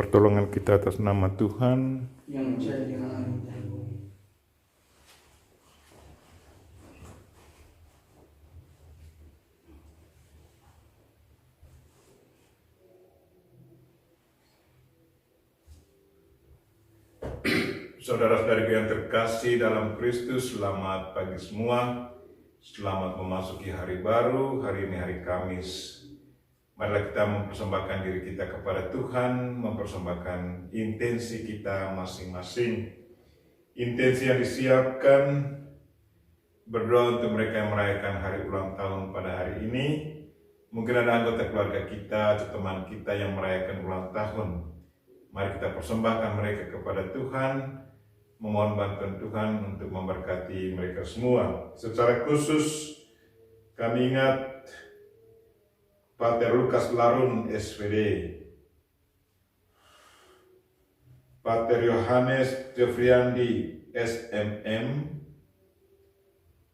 pertolongan kita atas nama Tuhan yang menjadi langit dan bumi. Saudara-saudariku yang terkasih dalam Kristus, selamat pagi semua. Selamat memasuki hari baru. Hari ini hari Kamis. Marilah kita mempersembahkan diri kita kepada Tuhan, mempersembahkan intensi kita masing-masing. Intensi yang disiapkan, berdoa untuk mereka yang merayakan hari ulang tahun pada hari ini. Mungkin ada anggota keluarga kita atau teman kita yang merayakan ulang tahun. Mari kita persembahkan mereka kepada Tuhan, memohon bantuan Tuhan untuk memberkati mereka semua. Secara khusus kami ingat Pater Lukas Larun SPD, Pater Yohanes Jeffriandi SMM,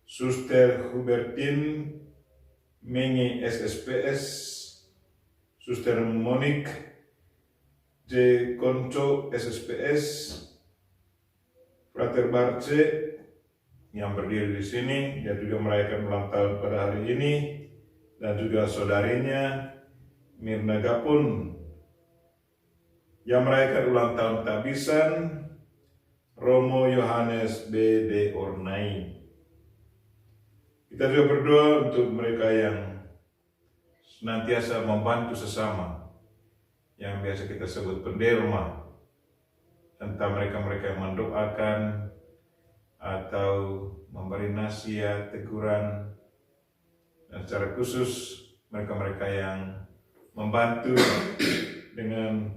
Suster Hubertin Mengi SSPS, Suster Monik J. Konco SSPS, Frater Barce yang berdiri di sini, dia juga merayakan ulang tahun pada hari ini, dan juga saudarinya Mirna Gapun yang merayakan ulang tahun tabisan, Romo Yohanes B.D. Ornai. Kita juga berdoa untuk mereka yang senantiasa membantu sesama, yang biasa kita sebut penderma, entah mereka-mereka yang mendoakan atau memberi nasihat, teguran, dan secara khusus mereka-mereka yang membantu dengan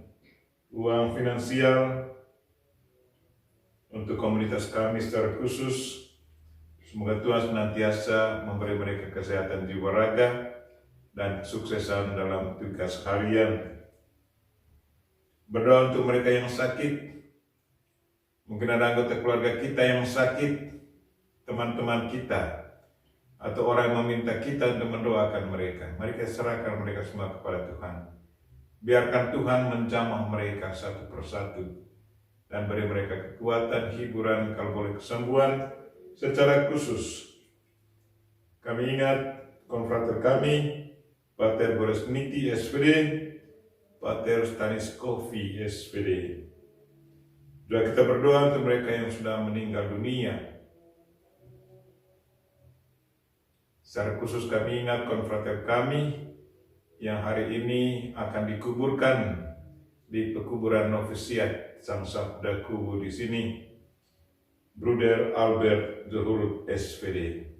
uang finansial untuk komunitas kami secara khusus. Semoga Tuhan senantiasa memberi mereka kesehatan jiwa raga dan kesuksesan dalam tugas harian. Berdoa untuk mereka yang sakit. Mungkin ada anggota keluarga kita yang sakit, teman-teman kita, atau orang yang meminta kita untuk mendoakan mereka. Mari kita serahkan mereka semua kepada Tuhan. Biarkan Tuhan menjamah mereka satu persatu dan beri mereka kekuatan, hiburan, kalau boleh kesembuhan. Secara khusus kami ingat konfrater kami, Pater Boris Niti SPD, Pater Staniskovi SPD. Juga kita berdoa untuk mereka yang sudah meninggal dunia. Secara khusus kami ingat konfrater kami yang hari ini akan dikuburkan di pekuburan novisiat Sang Sabda Kubu di sini, Bruder Albert Zuhurut SPD.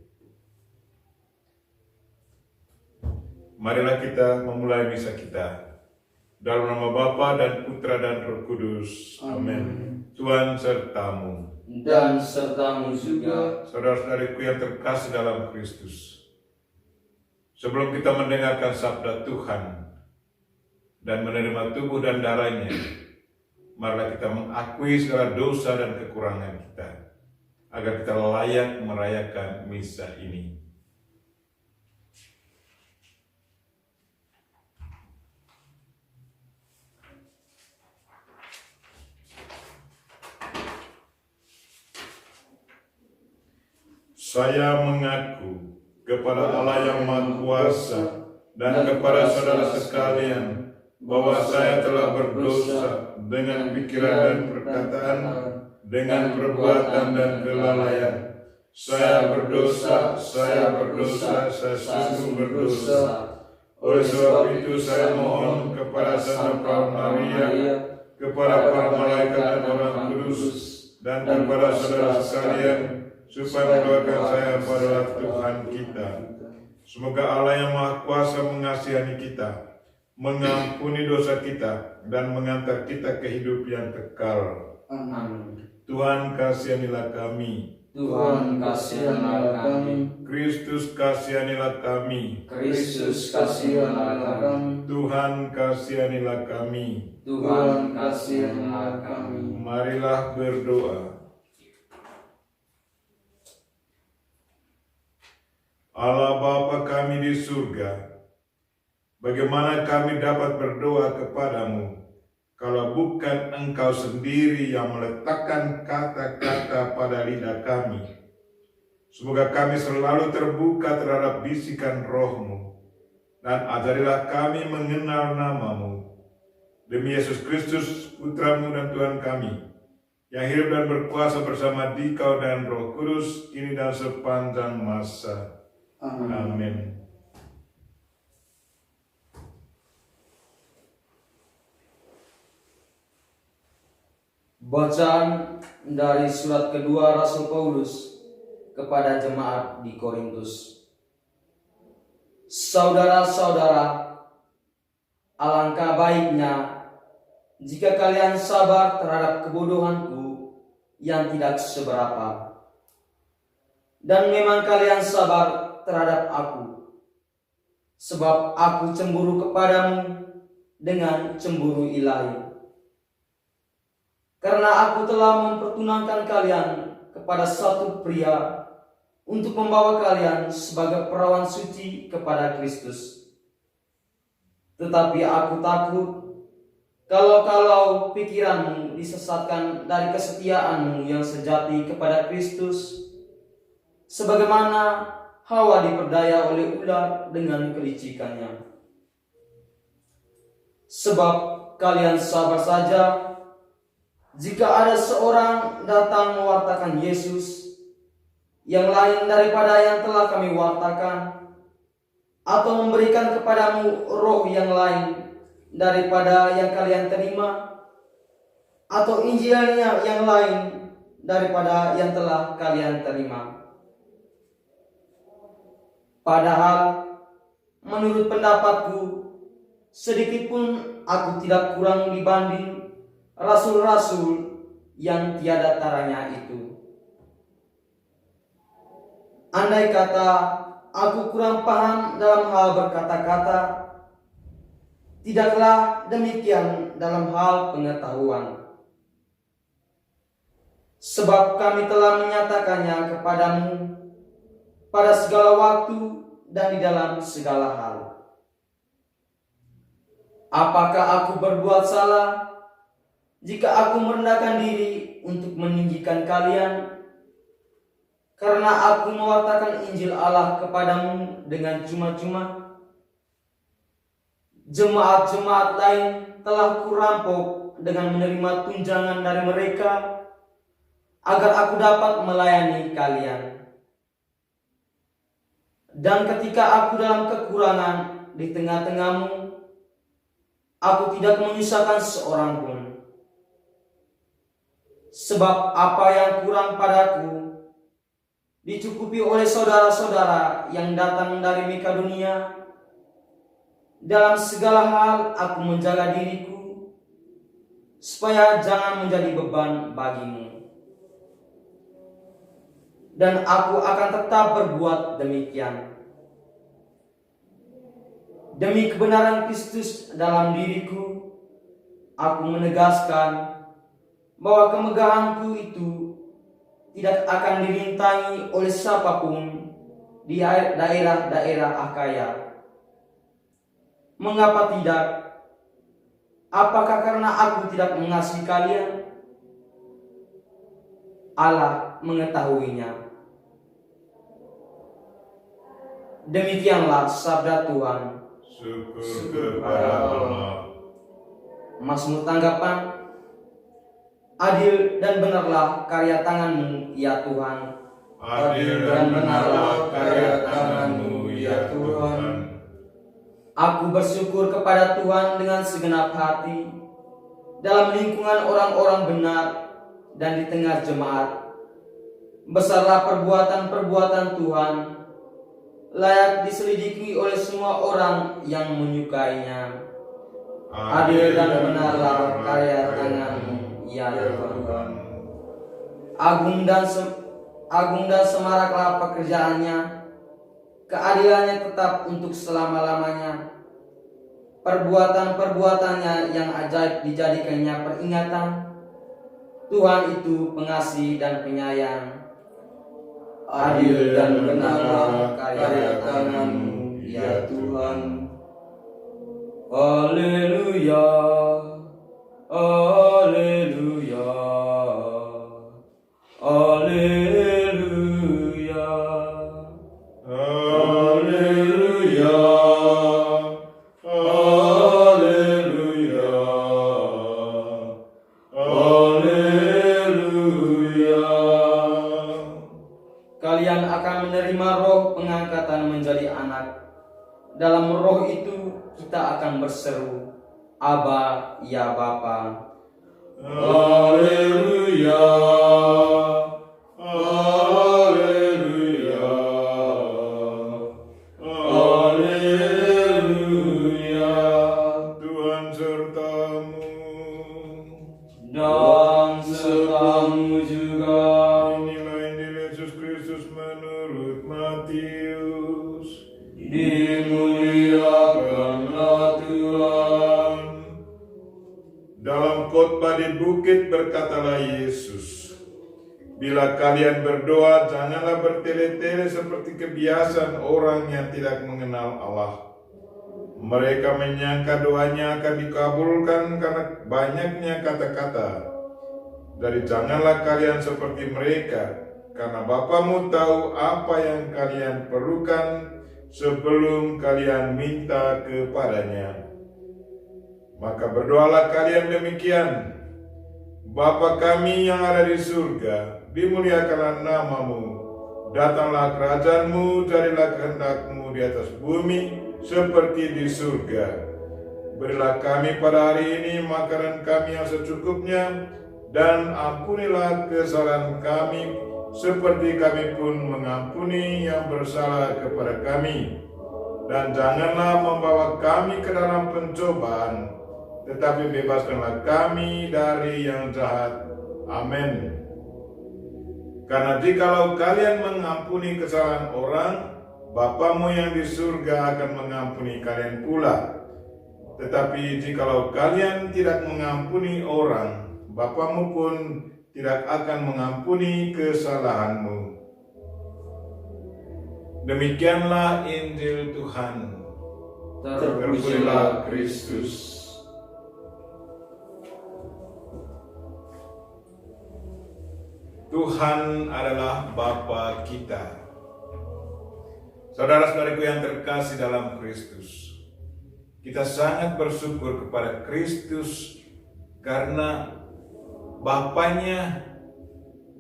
Marilah kita memulai misa kita. Dalam nama Bapa dan Putra dan Roh Kudus. Amin. Tuhan sertamu. Dan sertamu juga. Saudara-saudariku yang terkasih dalam Kristus. Sebelum kita mendengarkan sabda Tuhan dan menerima tubuh dan darahnya, marilah kita mengakui segala dosa dan kekurangan kita, agar kita layak merayakan misa ini. Saya mengaku kepada Allah yang Maha Kuasa dan kepada saudara sekalian bahwa saya telah berdosa dengan pikiran dan perkataan, dengan perbuatan dan kelalaian. Saya berdosa, saya sungguh berdosa. Oleh sebab itu saya mohon kepada Santa Maria, kepada para malaikat dan orang kudus, dan kepada saudara sekalian, supaya mendoakan saya pada Tuhan kita. Semoga Allah yang Maha Kuasa mengasihani kita, mengampuni dosa kita, dan mengantar kita ke hidup yang kekal. Amin. Tuhan kasihanilah kami. Tuhan kasihanilah kami. Kristus kasihanilah kami. Kristus kasihanilah kami. Tuhan kasihanilah kami. Tuhan kasihanilah kami. Marilah berdoa. Allah Bapa kami di surga, bagaimana kami dapat berdoa kepadamu kalau bukan Engkau sendiri yang meletakkan kata-kata pada lidah kami. Semoga kami selalu terbuka terhadap bisikan Roh-Mu, dan ajarilah kami mengenal nama-Mu. Demi Yesus Kristus, Putra-Mu dan Tuhan kami, yang hidup dan berkuasa bersama Dikau dan Roh Kudus, kini dan sepanjang masa. Amin. Bacaan dari surat kedua Rasul Paulus kepada jemaat di Korintus. Saudara-saudara, alangkah baiknya jika kalian sabar terhadap kebodohanku yang tidak seberapa. Dan memang kalian sabar terhadap aku, sebab aku cemburu kepadamu dengan cemburu ilahi. Karena aku telah mempertunangkan kalian kepada satu pria untuk membawa kalian sebagai perawan suci kepada Kristus. Tetapi aku takut kalau pikiranmu disesatkan dari kesetiaanmu yang sejati kepada Kristus, sebagaimana Hawa diperdaya oleh ular dengan kelicikannya. Sebab kalian sabar saja jika ada seorang datang mewartakan Yesus yang lain daripada yang telah kami wartakan, atau memberikan kepadamu roh yang lain daripada yang kalian terima, atau Injilnya yang lain daripada yang telah kalian terima. Padahal menurut pendapatku, sedikit pun aku tidak kurang dibanding rasul-rasul yang tiada taranya itu. Andai kata aku kurang paham dalam hal berkata-kata, tidaklah demikian dalam hal pengetahuan. Sebab kami telah menyatakannya kepadamu pada segala waktu dan di dalam segala hal. Apakah aku berbuat salah jika aku merendahkan diri untuk meninggikan kalian, karena aku mewartakan Injil Allah kepadamu dengan cuma-cuma? Jemaat-jemaat lain telah kurampok dengan menerima tunjangan dari mereka, agar aku dapat melayani kalian. Dan ketika aku dalam kekurangan di tengah-tengahmu, aku tidak menyusahkan seorang pun. Sebab apa yang kurang padaku dicukupi oleh saudara-saudara yang datang dari Makedonia. Dalam segala hal aku menjaga diriku, supaya jangan menjadi beban bagimu. Dan aku akan tetap berbuat demikian, demi kebenaran Kristus dalam diriku. Aku menegaskan bahwa kemegahanku itu tidak akan dirintangi oleh siapapun di daerah-daerah Akhaya. Mengapa tidak? Apakah karena aku tidak mengasihi kalian? Allah mengetahuinya. Demikianlah sabda Tuhan. Syukur kepada Allah. Mazmur tanggapan. Adil dan benarlah karya tanganmu, ya Tuhan. Adil dan benarlah karya tanganmu, ya Tuhan. Aku bersyukur kepada Tuhan dengan segenap hati, dalam lingkungan orang-orang benar dan di tengah jemaat. Besarlah perbuatan-perbuatan Tuhan, layak diselidiki oleh semua orang yang menyukainya. Adil dan benarlah karya tanganmu, ya Tuhan. Agung dan semaraklah pekerjaannya, keadilannya tetap untuk selama-lamanya. Perbuatan-perbuatannya yang ajaib dijadikannya peringatan. Tuhan itu pengasih dan penyayang. Adil dan benarlah karya tanganmu, ya Tuhan. Haleluya, dalam roh itu kita akan berseru, Aba, ya Bapa. Haleluya, haleluya, haleluya. Tuhan sertamu Dan sertamu juga. Inilah Injil Yesus Kristus menurut Matius. Dimuliakanlah Tuhan. Dalam khotbah di bukit berkatalah Yesus, bila kalian berdoa, janganlah bertele-tele seperti kebiasaan orang yang tidak mengenal Allah. Mereka menyangka doanya akan dikabulkan karena banyaknya kata-kata. Jadi janganlah kalian seperti mereka, karena Bapamu tahu apa yang kalian perlukan sebelum kalian minta kepadanya. Maka berdoalah kalian demikian, Bapa kami yang ada di surga, dimuliakanlah namamu, datanglah kerajaanmu, jadilah kehendakmu di atas bumi seperti di surga. Berilah kami pada hari ini makanan kami yang secukupnya, dan ampunilah kesalahan kami seperti kami pun mengampuni yang bersalah kepada kami. Dan janganlah membawa kami ke dalam pencobaan, tetapi bebaskanlah kami dari yang jahat. Amin. Karena jikalau kalian mengampuni kesalahan orang, Bapamu yang di surga akan mengampuni kalian pula. Tetapi jikalau kalian tidak mengampuni orang, Bapamu pun tidak akan mengampuni kesalahanmu. Demikianlah Injil Tuhan. Terpujilah Kristus. Tuhan adalah Bapa kita. Saudara-saudariku yang terkasih dalam Kristus, kita sangat bersyukur kepada Kristus karena Bapanya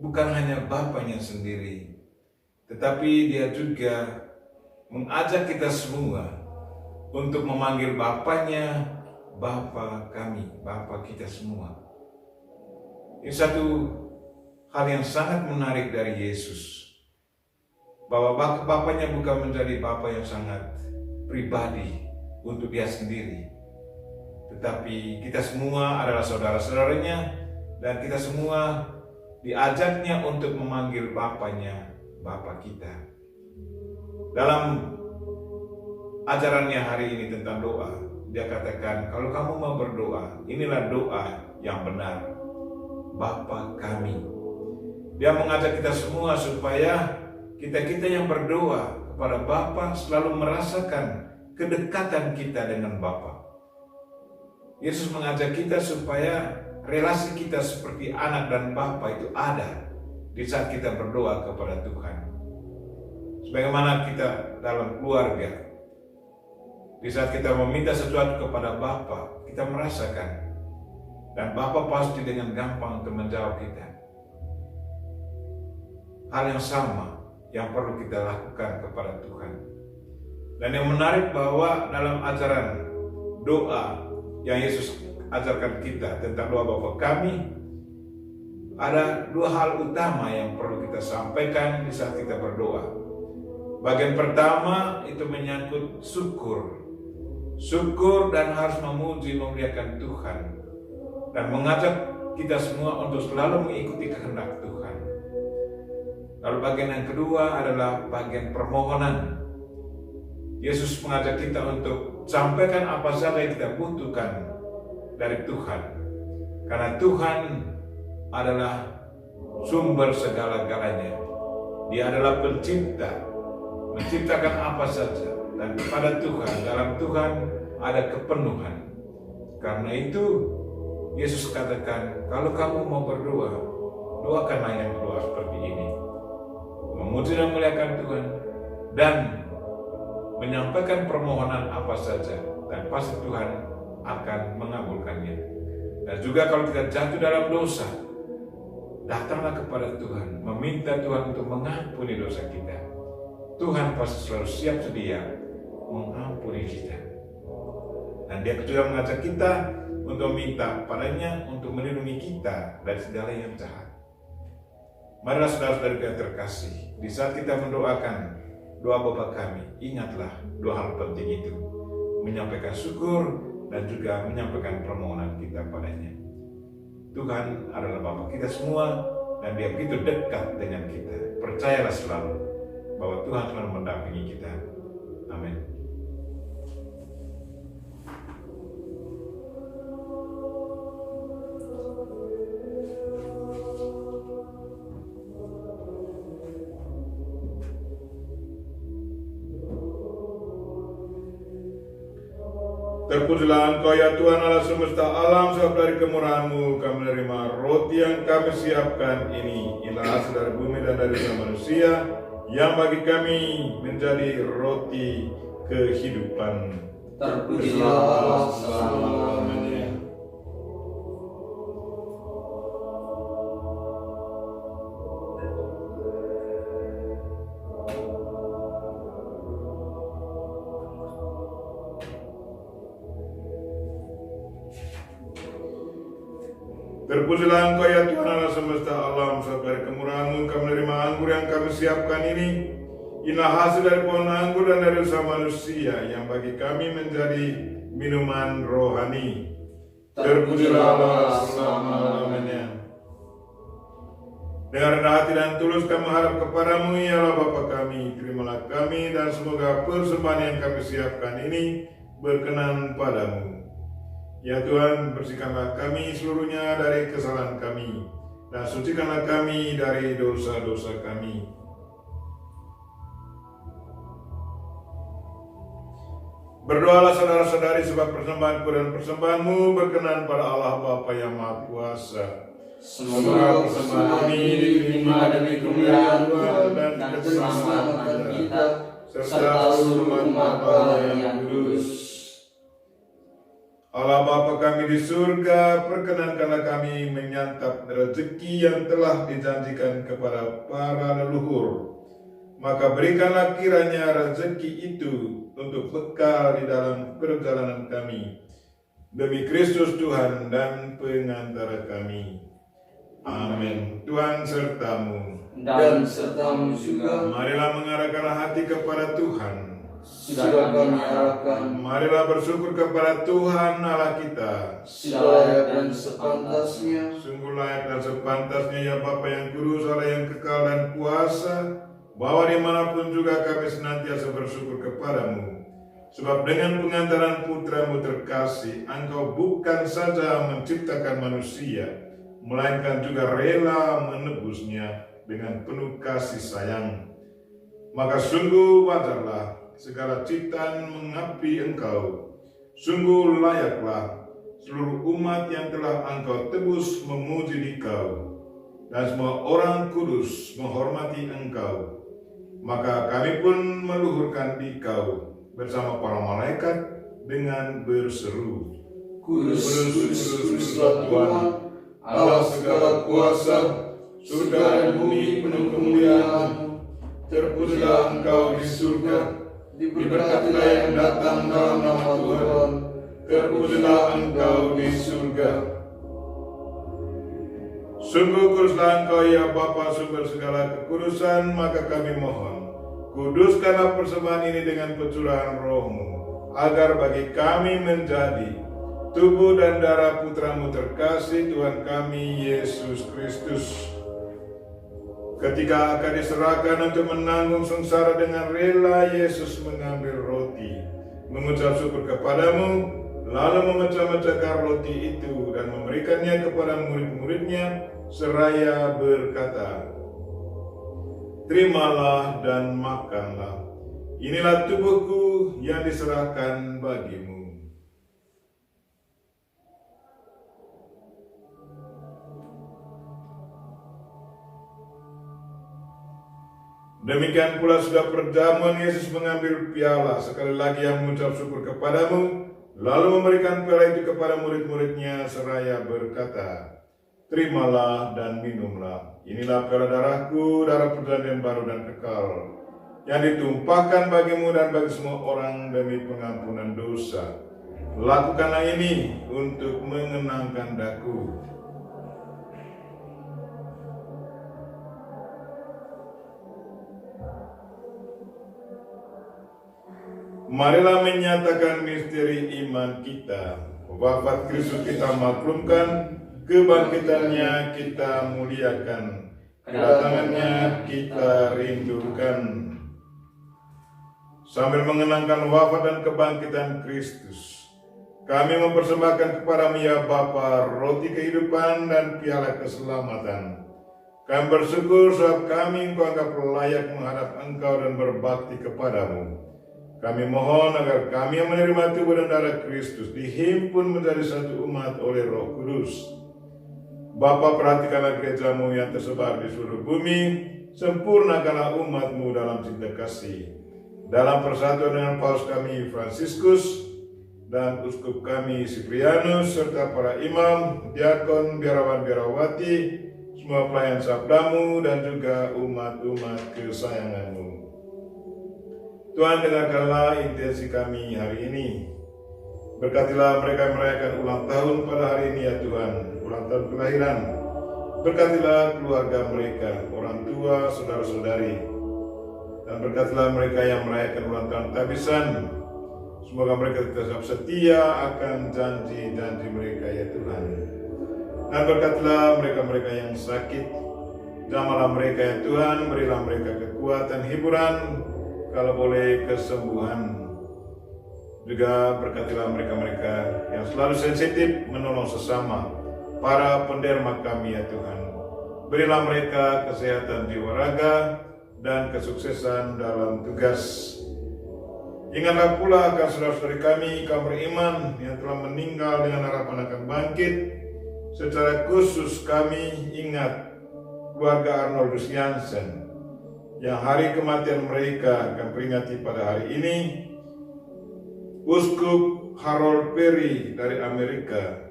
bukan hanya Bapanya sendiri, tetapi Dia juga mengajak kita semua untuk memanggil Bapanya Bapa kami, Bapa kita semua. Ini satu hal yang sangat menarik dari Yesus, bahwa Bapanya bukan menjadi Bapa yang sangat pribadi untuk Dia sendiri, tetapi kita semua adalah saudara-saudaranya, dan kita semua diajaknya untuk memanggil Bapanya Bapa kita. Dalam ajarannya hari ini tentang doa, Dia katakan, kalau kamu mau berdoa, inilah doa yang benar, Bapa kami. Dia mengajak kita semua supaya kita yang berdoa kepada Bapa selalu merasakan kedekatan kita dengan Bapa. Yesus mengajak kita supaya relasi kita seperti anak dan Bapa itu ada di saat kita berdoa kepada Tuhan. Sebagaimana kita dalam keluarga, di saat kita meminta sesuatu kepada Bapa, kita merasakan, dan Bapa pasti dengan gampang untuk menjawab kita. Hal yang sama yang perlu kita lakukan kepada Tuhan. Dan yang menarik bahwa dalam ajaran doa yang Yesus ajarkan kita tentang doa Bapa kami, ada dua hal utama yang perlu kita sampaikan di saat kita berdoa. Bagian pertama itu menyangkut syukur. Syukur dan harus memuji, memuliakan Tuhan, dan mengajak kita semua untuk selalu mengikuti kehendak Tuhan. Lalu bagian yang kedua adalah bagian permohonan. Yesus mengajak kita untuk sampaikan apa saja yang kita butuhkan dari Tuhan. Karena Tuhan adalah sumber segala-galanya. Dia adalah pencipta, menciptakan apa saja. Dan kepada Tuhan, dalam Tuhan ada kepenuhan. Karena itu Yesus katakan, kalau kamu mau berdoa, doakanlah yang berdoa seperti ini. Memuji dan memuliakan Tuhan, dan menyampaikan permohonan apa saja, dan pasti Tuhan akan mengabulkannya. Dan juga kalau kita jatuh dalam dosa, datanglah kepada Tuhan, meminta Tuhan untuk mengampuni dosa kita. Tuhan pasti selalu siap sedia mengampuni kita. Dan Dia juga mengajak kita untuk minta padanya untuk melindungi kita dari segala yang jahat. Marilah saudara-saudara yang terkasih, di saat kita mendoakan doa Bapa kami, ingatlah dua hal penting itu, menyampaikan syukur dan juga menyampaikan permohonan kita padanya. Tuhan adalah Bapa kita semua dan Dia begitu dekat dengan kita. Percayalah selalu bahwa Tuhan selalu mendampingi kita. Amin. Terpujilah Engkau ya Tuhan Allah semesta alam, sebab dari kemurahan-Mu kami menerima roti yang kami siapkan ini. Inilah hasil dari bumi dan dari manusia, yang bagi kami menjadi roti kehidupan. Terpujilah Allah selama-lamanya. Terpujilah Engkau ya Tuhan Allah semesta alam, sebab dari kemurahan-Mu kami menerima anggur yang kami siapkan ini. Inilah hasil dari pohon anggur dan dari usaha manusia, yang bagi kami menjadi minuman rohani. Terpujilah Allah selama-lamanya. Dengan rendah hati dan tulus kami harap kepadamu, ya Allah Bapa kami. Terimalah kami dan semoga persembahan yang kami siapkan ini berkenan padamu. Ya Tuhan, bersihkanlah kami seluruhnya dari kesalahan kami, dan sucikanlah kami dari dosa-dosa kami. Berdoalah saudara-saudari, sebab persembahanku dan persembahanmu berkenan pada Allah Bapa yang Maha Kuasa. Semoga persembahan ini diterima demi kemuliaan Tuhan dan keselamatan kita, serta seluruh umat Allah yang kudus. Allah Bapa kami di surga, perkenankanlah kami menyantap rezeki yang telah dijanjikan kepada para leluhur. Maka berikanlah kiranya rezeki itu untuk bekal di dalam perjalanan kami, demi Kristus Tuhan dan pengantara kami. Amin. Tuhan sertamu, Dan sertamu juga. marilah mengarahkan hati kepada Tuhan. Sudah kami arahkan. Marilah bersyukur kepada Tuhan Allah kita. Sudah layak dan sepantasnya. Sungguh layak dan sepantasnya ya Bapa yang kudus, Allah yang kekal dan kuasa, bahwa dimanapun juga kami senantiasa bersyukur kepadamu. Sebab dengan pengantaran putramu terkasih, Engkau bukan saja menciptakan manusia, melainkan juga rela menebusnya dengan penuh kasih sayang. Maka sungguh wajarlah segala ciptaan mengabdi Engkau. Sungguh layaklah seluruh umat yang telah Engkau tebus memuji Dikau, dan semua orang kudus menghormati Engkau. Maka kami pun meluhurkan Dikau bersama para malaikat dengan berseru, Kudus, kudus, kudus, kudus, kuduslah Tuhan, Allah segala kuasa, surga dan bumi penuh kemuliaan. Terpujilah Engkau di surga, diberkatilah yang datang dalam nama Tuhan. Terpujilah Engkau di surga. Sungguh kuduslah Engkau ya Bapa, sumber segala kekudusan. Maka kami mohon, kuduskanlah persembahan ini dengan pencurahan Roh-Mu, agar bagi kami menjadi tubuh dan darah Putramu terkasih, Tuhan kami Yesus Kristus. Ketika akan diserahkan untuk menanggung sengsara dengan rela, Yesus mengambil roti, mengucap syukur kepadamu, lalu memecah-mecahkan roti itu dan memberikannya kepada murid-muridnya, seraya berkata, "Terimalah dan makanlah, inilah tubuhku yang diserahkan bagimu." Demikian pula sudah perjamuan, Yesus mengambil piala, sekali lagi yang mengucap syukur kepadamu, lalu memberikan piala itu kepada murid-muridnya, seraya berkata, "Terimalah dan minumlah, inilah piala darahku, darah perjanjian baru dan kekal. yang ditumpahkan bagimu dan bagi semua orang demi pengampunan dosa. Lakukanlah ini untuk mengenangkan daku. Marilah menyatakan misteri iman kita. Wafat Kristus kita maklumkan, kebangkitannya kita muliakan, kedatangannya kita rindukan. Sambil mengenangkan wafat dan kebangkitan Kristus, kami mempersembahkan kepadamu ya Bapa roti kehidupan dan piala keselamatan. Kami bersyukur sebab kami Engkau anggap layak menghadap Engkau dan berbakti kepadamu. Kami mohon agar kami yang menerima tubuh dan darah Kristus dihimpun menjadi satu umat oleh Roh Kudus. Bapa, perhatikanlah gerejamu yang tersebar di seluruh bumi, sempurnakanlah umatmu dalam cinta kasih. Dalam persatuan dengan Paus kami Fransiskus dan Uskup kami Siprianus, serta para imam, diakon, biarawan, biarawati, semua pelayan sabdamu dan juga umat-umat kesayanganmu. Tuhan, dengarkanlah intensi kami hari ini. Berkatilah mereka yang merayakan ulang tahun pada hari ini ya Tuhan, ulang tahun kelahiran. Berkatilah keluarga mereka, orang tua, saudara-saudari. Dan berkatilah mereka yang merayakan ulang tahun tabisan. Semoga mereka tetap setia akan janji-janji mereka ya Tuhan. Dan berkatilah mereka-mereka yang sakit. Jamahlah mereka ya Tuhan, berilah mereka kekuatan, hiburan, kalau boleh kesembuhan. Juga berkatilah mereka-mereka yang selalu sensitif menolong sesama, para penderma kami ya Tuhan. Berilah mereka kesehatan jiwa raga dan kesuksesan dalam tugas. Ingatlah pula akan saudara-saudari kami kaum beriman yang telah meninggal dengan harapan akan bangkit. Secara khusus kami ingat keluarga Arnoldus Jansen yang hari kematian mereka akan peringati pada hari ini. Uskup Harold Perry dari Amerika,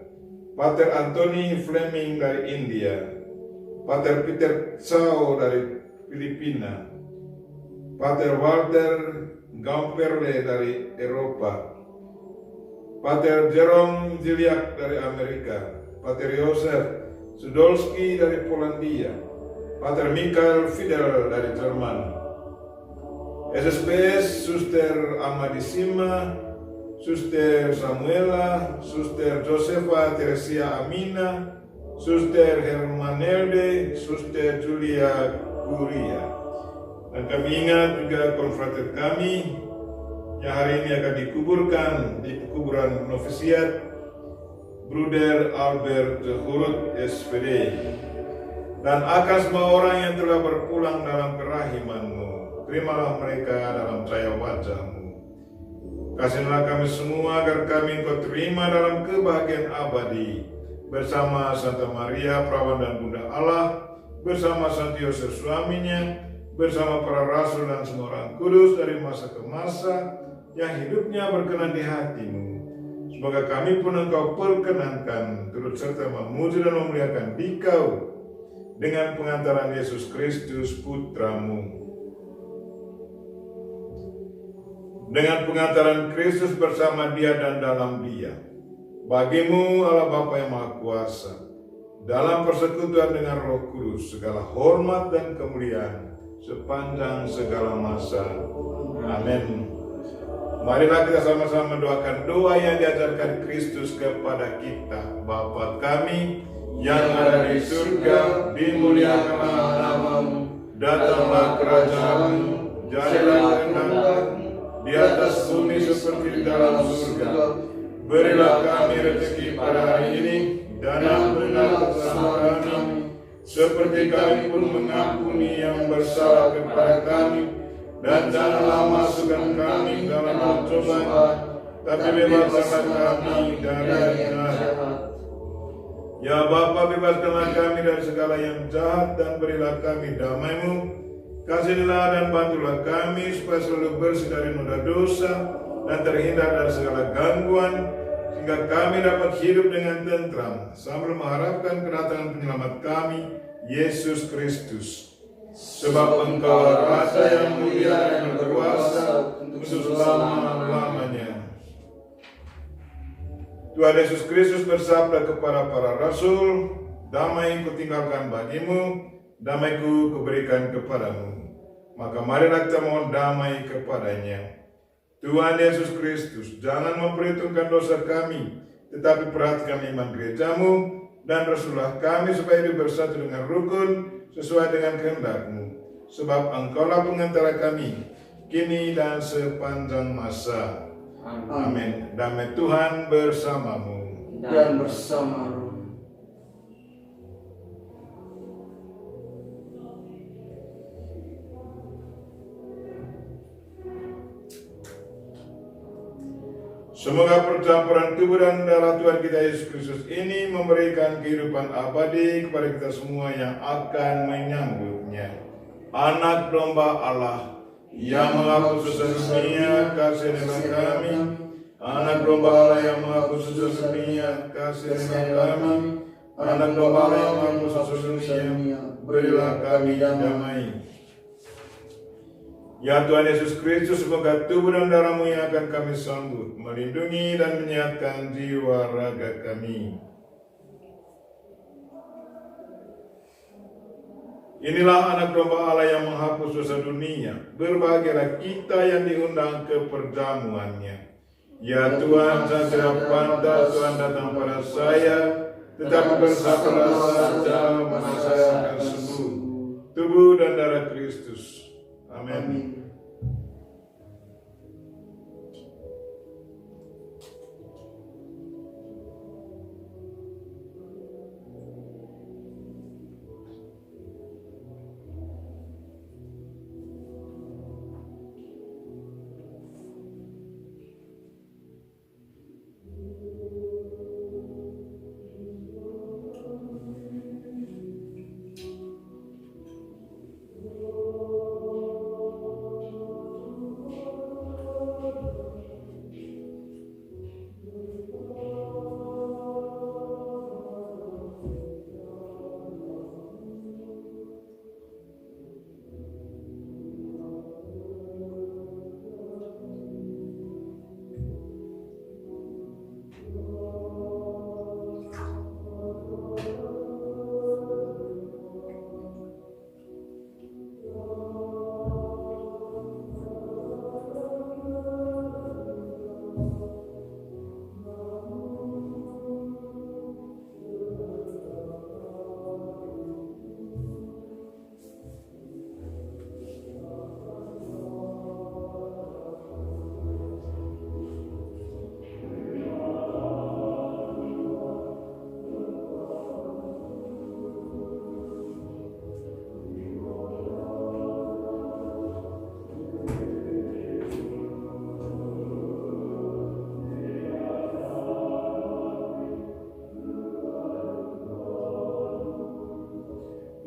Pater Anthony Fleming dari India, Pater Peter Tsao dari Filipina, Pater Walter Gamperle dari Eropa, Pater Jerome Ziliak dari Amerika, Pater Josef Sudolski dari Polandia, Pater Michael Fidel dari Jerman, SSPS Suster Amadisima, Suster Samuela, Suster Josefa Teresia Amina, Suster Hermanelde, Suster Julia Guria. Dan kami ingat juga konfrater kami yang hari ini akan dikuburkan di kuburan novisiat, Bruder Albert Hurut SPD. Dan akan semua orang yang telah berpulang dalam kerahiman-Mu, terimalah mereka dalam cahaya wajah-Mu. Kasihlah kami semua agar kami Engkau terima dalam kebahagiaan abadi, bersama Santa Maria Perawan dan Bunda Allah, bersama Santo Yosef suaminya, bersama para rasul dan semua orang kudus dari masa ke masa, yang hidupnya berkenan di hati-Mu. Semoga kami pun Engkau perkenankan, turut serta memuji dan memuliakan Dikau, dengan pengantaran Yesus Kristus Putra-Mu. Dengan pengantaran Kristus bersama Dia dan dalam Dia, bagi-Mu Allah Bapa yang Maha Kuasa, dalam persekutuan dengan Roh Kudus, segala hormat dan kemuliaan sepanjang segala masa. Amin. Marilah kita sama-sama mendoakan doa yang diajarkan Kristus kepada kita. Bapa kami yang ada di surga, dimuliakanlah nama-Mu, datanglah kerajaan-Mu, jadilah kehendak-Mu di atas bumi seperti di dalam surga. Berilah kami rezeki pada hari ini, dan ampunilah kesalahan kami, seperti kami pun mengampuni yang bersalah kepada kami. Dan janganlah masukkan kami dalam pencobaan, tapi bebaskanlah kami dari yang jahat. Ya Bapa, bebaskanlah kami dari segala yang jahat, dan berilah kami damai-Mu. Kasihlah dan bantulah kami supaya selalu bersih dari noda dosa dan terhindar dari segala gangguan, sehingga kami dapat hidup dengan tentram sambil mengharapkan kedatangan penyelamat kami, Yesus Kristus. Sebab Engkau rasa yang mulia dan berkuasa untuk selama-lamanya. Tuhan Yesus Kristus bersabda kepada para rasul, damai ku tinggalkan bagimu, damai-Ku kuberikan kepadamu. Maka marilah kita mohon damai kepadanya. Tuhan Yesus Kristus, jangan memperhitungkan dosa kami, tetapi perhatikan iman gerejamu dan Rasulullah kami supaya hidup bersatu dengan rukun sesuai dengan kehendak-Mu. Sebab Engkaulah pengantara kami, kini dan sepanjang masa. Amin. Damai Tuhan bersamamu dan bersama roh. Semoga percampuran tubuh dan darah Tuhan kita Yesus Kristus ini memberikan kehidupan abadi kepada kita semua yang akan menyambutnya. Anak domba Allah yang menghapus dosa dunia, kasihanilah kami. Anak domba Allah yang menghapus dosa dunia, kasihanilah kami. Anak domba Allah yang menghapus dosa dunia, berilah kami damai. Ya Tuhan Yesus Kristus, semoga tubuh dan darah-Mu yang akan kami sambut melindungi dan menyehatkan jiwa raga kami. Inilah anak domba Allah yang menghapus dosa dunia. Berbahagialah kita yang diundang ke perjamuannya. Ya Tuhan, saya tidak pantas Tuhan datang pada saya, tetapi bersabdalah saja maka saya akan sembuh. Tubuh dan darah Kristus. Amin.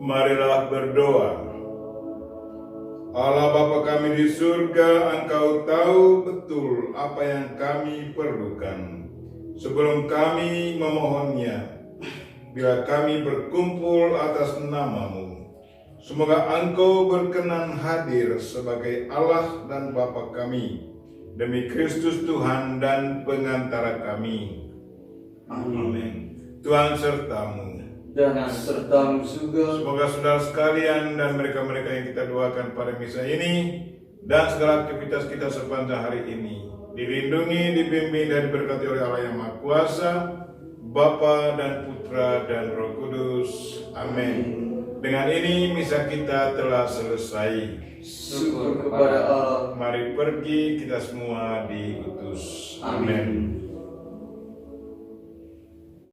Marilah berdoa. Allah Bapa kami di surga, Engkau tahu betul apa yang kami perlukan. Sebelum kami memohonnya, bila kami berkumpul atas nama-Mu, semoga Engkau berkenan hadir sebagai Allah dan Bapa kami, demi Kristus Tuhan dan pengantara kami. Amin. Tuhan serta-Mu dan serta-Mu juga. Semoga saudara sekalian dan mereka-mereka yang kita doakan pada misa ini dan segala aktivitas kita sepanjang hari ini dilindungi, dibimbing dan diberkati oleh Allah yang Maha Kuasa, Bapa dan Putra dan Roh Kudus. Amin. Dengan ini misa kita telah selesai. Syukur kepada Allah. Mari pergi kita semua diutus. Amin.